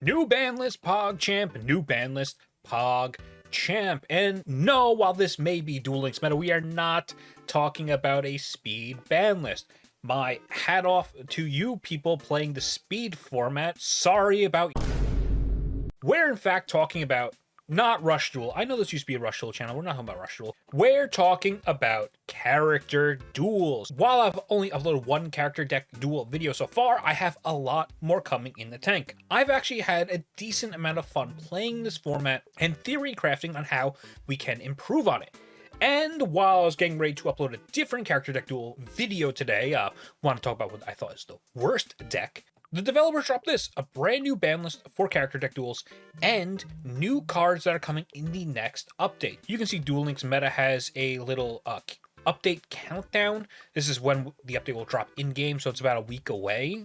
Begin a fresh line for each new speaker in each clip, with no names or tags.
New ban list Pog Champ, new ban list Pog Champ. And no, while this may be Duel Links meta, we are not talking about a speed ban list. My hat off to you people playing the speed format. Sorry about you. We're in fact talking about not Rush Duel. I know this used to be a Rush Duel channel. We're not talking about Rush Duel. We're talking about character duels. While I've only uploaded one character deck duel video so far, I have a lot more coming in the tank. I've actually had a decent amount of fun playing this format and theory crafting on how we can improve on it. And while I was getting ready to upload a different character deck duel video today, want to talk about what I thought is the worst deck. The developers dropped this, a brand new ban list for character deck duels, and new cards that are coming in the next update. You can see Duel Links meta has a little update countdown. This is when the update will drop in-game, so it's about a week away.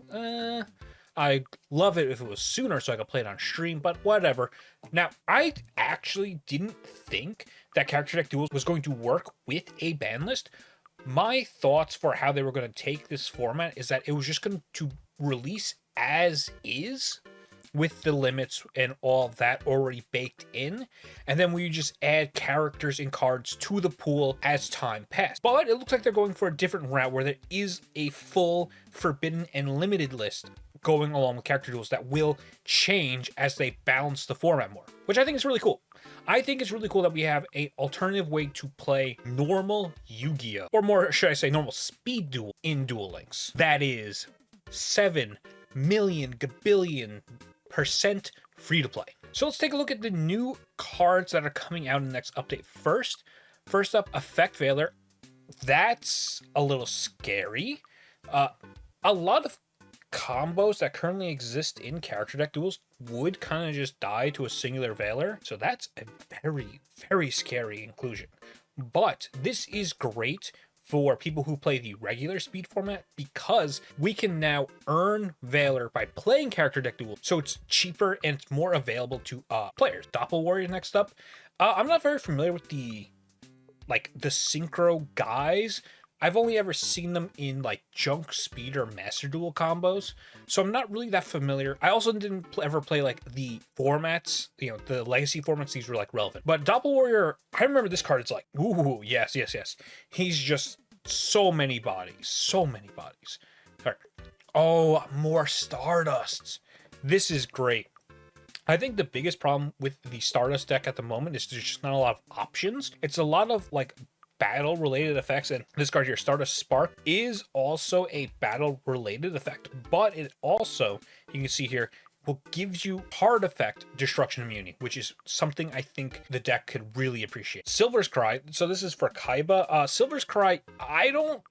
I'd love it if it was sooner so I could play it on stream, but whatever. Now, I actually didn't think that character deck duels was going to work with a ban list. My thoughts for how they were going to take this format is that it was just going to release as is with the limits and all that already baked in, and then we just add characters and cards to the pool as time passed. But it looks like they're going for a different route where there is a full forbidden and limited list going along with character duels that will change as they balance the format more, which I think is really cool. I think it's really cool that we have an alternative way to play normal Yu-Gi-Oh! Or more, should I say, normal speed duel in Duel Links. That is 7 million gabillion% free to play. So let's take a look at the new cards that are coming out in the next update first. First up, Effect Veiler. That's a little scary. A lot of combos that currently exist in character deck duels would kind of just die to a singular Veiler. So that's a very, very scary inclusion. But this is great for people who play the regular speed format because we can now earn Veiler by playing character deck duels. So it's cheaper and it's more available to players. Doppel Warrior next up. I'm not very familiar with the synchro guys. I've only ever seen them in like Junk Speed or Master Duel combos, so I'm not really that familiar. I also didn't ever play like the formats, the legacy formats. These were like relevant. But Doppel Warrior, I remember this card. It's like, ooh, yes. He's just so many bodies. All right. Oh, more Stardusts. This is great. I think the biggest problem with the Stardust deck at the moment is there's just not a lot of options. It's a lot of like battle related effects, and this card here, Stardust Spark, is also a battle related effect, but it also, you can see here, will give you hard effect destruction immunity, which is something I think the deck could really appreciate. Silver's Cry, so this is for Kaiba. Silver's Cry, I don't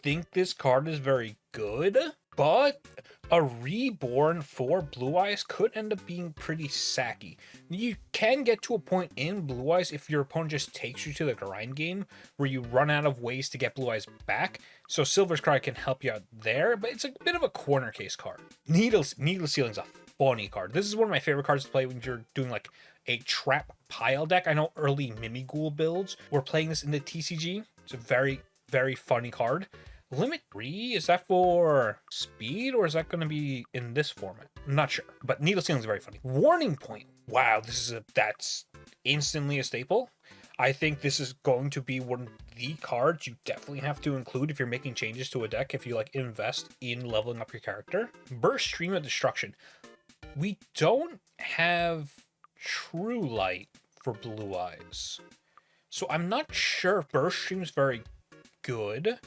think this card is very good, but a reborn for Blue Eyes could end up being pretty sacky. You can get to a point in Blue Eyes if your opponent just takes you to the grind game where you run out of ways to get Blue Eyes back. So Silver's Cry can help you out there, but it's a bit of a corner case card. Needle Sealing's a funny card. This is one of my favorite cards to play when you're doing like a trap pile deck. I know early Mimighoul builds were playing this in the TCG. It's a very, very funny card. Limit 3, is that for speed or is that going to be in this format? I'm not sure, but Needle Sealing is very funny. Warning Point. Wow, that's instantly a staple. I think this is going to be one of the cards you definitely have to include if you're making changes to a deck, if you like invest in leveling up your character. Burst Stream of Destruction. We don't have True Light for Blue Eyes, so I'm not sure if Burst Stream is very good.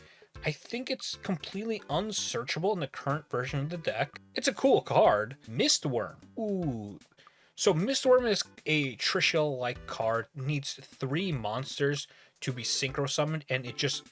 I think it's completely unsearchable in the current version of the deck. It's a cool card. Mistworm. Ooh. So Mistworm is a Trishul-like card. Needs 3 monsters to be synchro summoned, and it just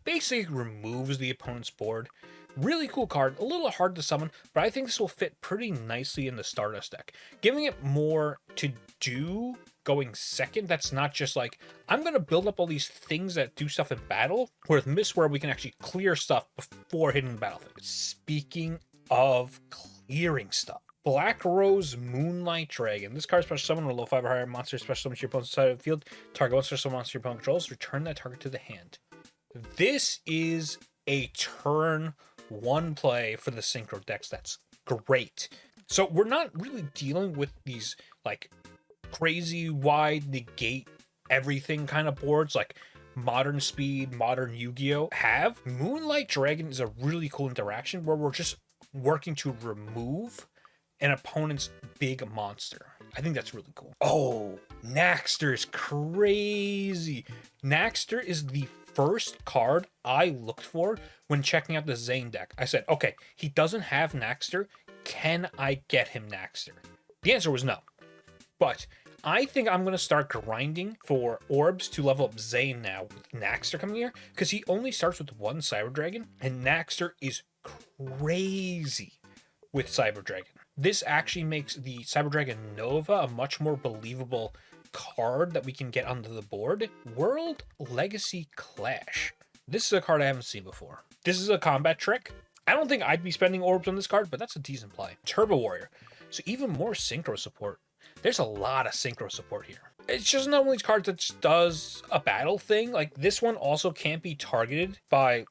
basically removes the opponent's board. Really cool card. A little hard to summon, but I think this will fit pretty nicely in the Stardust deck. Giving it more to do going second, that's not just like, I'm going to build up all these things that do stuff in battle, where with Mistworm we can actually clear stuff before hitting the battlefield. Speaking of clearing stuff, Black Rose Moonlight Dragon. This card special summon a low 5 or higher monster special summon to your opponent's side of the field. Target one special monster your opponent controls. Return that target to the hand. This is a turn 1 play for the synchro decks that's great. So we're not really dealing with these like crazy wide negate everything kind of boards like Modern Speed, Modern Yu-Gi-Oh have. Moonlight Dragon is a really cool interaction where we're just working to remove an opponent's big monster. I think that's really cool. Oh, Naxter is crazy. Naxter is the first card I looked for when checking out the Zane deck. I said, okay, he doesn't have Naxter. Can I get him Naxter? The answer was no. But I think I'm going to start grinding for orbs to level up Zane now with Naxter coming here, because he only starts with one Cyber Dragon, and Naxter is crazy with Cyber Dragon. This actually makes the Cyber Dragon Nova a much more believable card that we can get onto the board. World Legacy Clash. This is a card I haven't seen before. This is a combat trick. I don't think I'd be spending orbs on this card, but that's a decent play. Turbo Warrior. So even more synchro support. There's a lot of synchro support here. It's just not one of these cards that just does a battle thing. Like this one also can't be targeted by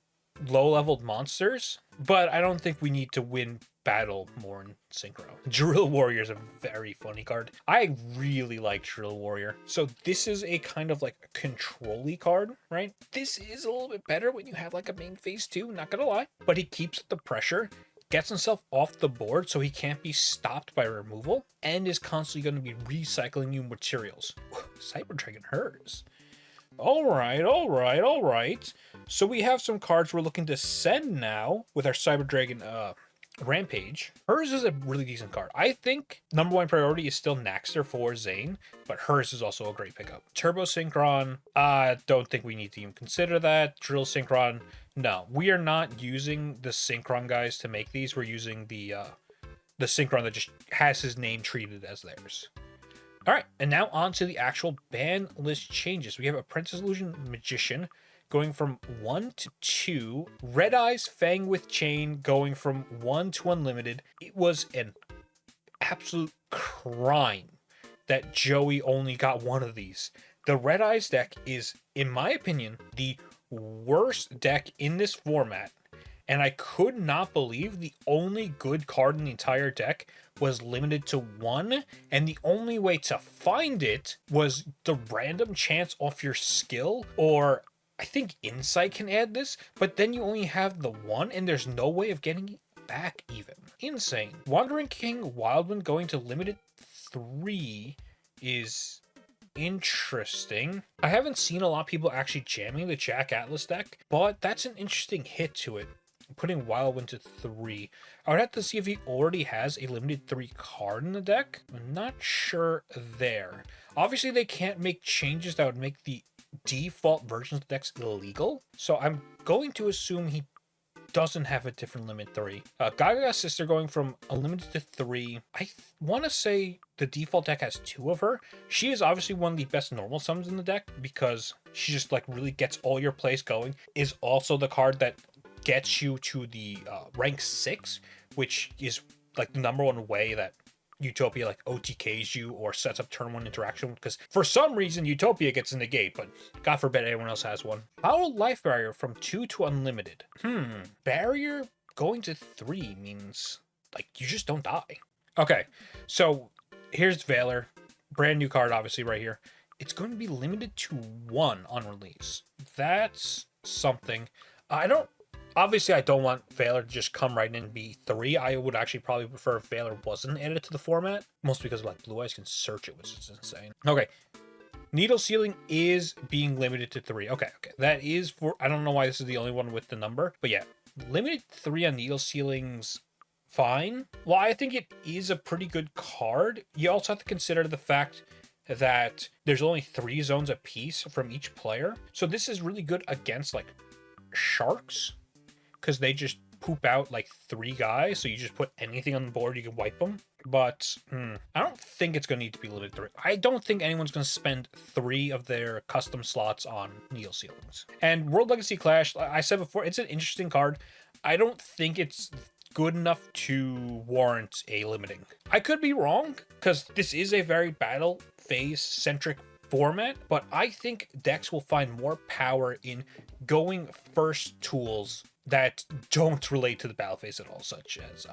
low-leveled monsters, but I don't think we need to win battle more in synchro. Drill Warrior is a very funny card. I really like Drill Warrior. So this is a kind of like a control-y card, right? This is a little bit better when you have like a main phase 2, not gonna lie. But he keeps the pressure, gets himself off the board so he can't be stopped by removal, and is constantly going to be recycling new materials. Cyber Dragon hers. All right. So we have some cards we're looking to send now with our Cyber Dragon Rampage. Hers is a really decent card. I think number one priority is still Naxter for Zane, but hers is also a great pickup. Turbo Synchron, I don't think we need to even consider that. Drill Synchron, no. We are not using the Synchron guys to make these. We're using the Synchron that just has his name treated as theirs. All right, and now on to the actual ban list changes. We have Apprentice Illusion Magician going from 1 to 2. Red Eyes Fang with Chain going from 1 to unlimited. It was an absolute crime that Joey only got one of these. The Red Eyes deck is, in my opinion, the worst deck in this format. And I could not believe the only good card in the entire deck was limited to 1, and the only way to find it was the random chance off your skill, or I think Insight can add this, but then you only have the 1, and there's no way of getting it back even. Insane. Wandering King Wildwind going to limited 3 is interesting. I haven't seen a lot of people actually jamming the Jack Atlas deck, but that's an interesting hit to it. Putting Wildwind to 3. I would have to see if he already has a limited 3 card in the deck. I'm not sure there. Obviously, they can't make changes that would make the default versions of the decks illegal. So I'm going to assume he doesn't have a different limit 3. Gaga's Sister going from unlimited to 3. I want to say the default deck has 2 of her. She is obviously one of the best normal summons in the deck because she just like really gets all your plays going. Is also the card that gets you to the rank 6, which is like the number one way that Utopia like OTKs you or sets up turn 1 interaction, because for some reason Utopia gets a negate, but God forbid anyone else has one. Power Life Barrier from 2 to unlimited. Barrier going to 3 means like you just don't die. Okay, so here's Valor, brand new card obviously right here. It's going to be limited to 1 on release. That's something. Obviously, I don't want Valor to just come right in and be 3. I would actually probably prefer if Valor wasn't added to the format. Mostly because like Blue Eyes can search it, which is insane. Okay. Needle Sealing is being limited to 3. Okay. That is for... I don't know why this is the only one with the number. But yeah. Limited 3 on Needle Sealing's fine. Well, I think it is a pretty good card. You also have to consider the fact that there's only 3 zones apiece from each player. So this is really good against like sharks, because they just poop out like 3 guys, so you just put anything on the board, you can wipe them. But I don't think it's going to need to be limited to 3. I don't think anyone's going to spend 3 of their custom slots on Needle Sealings. And World Legacy Clash, I said before, it's an interesting card. I don't think it's good enough to warrant a limiting. I could be wrong, because this is a very battle phase centric format, but I think decks will find more power in going first tools that don't relate to the battle phase at all, such as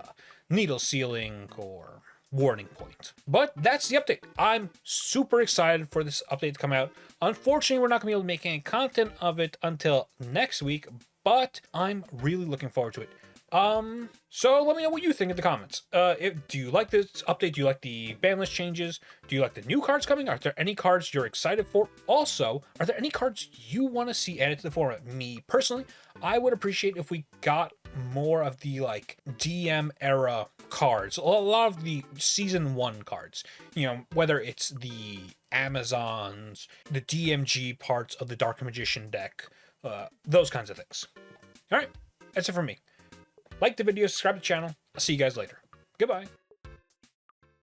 needle sealing or warning point. But that's the update. I'm super excited for this update to come out. Unfortunately, we're not going to be able to make any content of it until next week, but I'm really looking forward to it. So let me know what you think in the comments. Do you like this update? Do you like the ban list changes? Do you like the new cards coming? Are there any cards you're excited for? Also, are there any cards you want to see added to the format? Me personally, I would appreciate if we got more of the like DM era cards, a lot of the season 1 cards, you know, whether it's the Amazons, the DMG parts of the Dark Magician deck, those kinds of things. All right, that's it for me. Like the video, subscribe to the channel. I'll see you guys later. Goodbye.